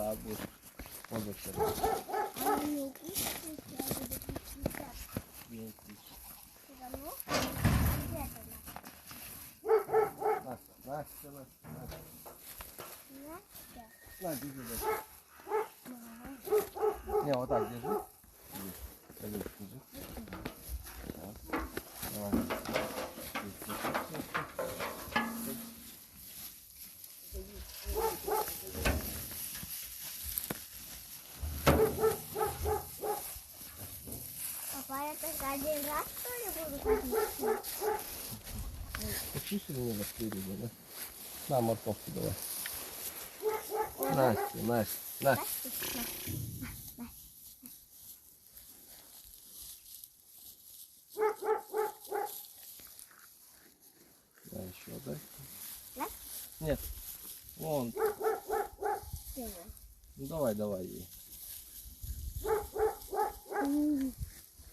Да, вот вообще. А не укусит, я буду кричать. Не укусит. Потому где-то Настя. Настя. На, держи, Настя. Не, вот так держи. Держи. Так. Давай. Папа, я только один раз, что ли, буду ходить? Почувствуй меня спереди, да? На, морковку давай. Настя. Настя. Да, еще дай. Настя? Нет. Вон. Чего? Ну давай ей.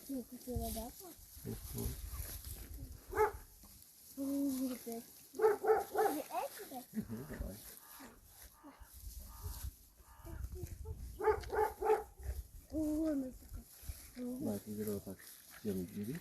Ну, какие вода? Угу. Или эти, да? Давай. О, ну такая. На, ты бери вот так. Стену бери.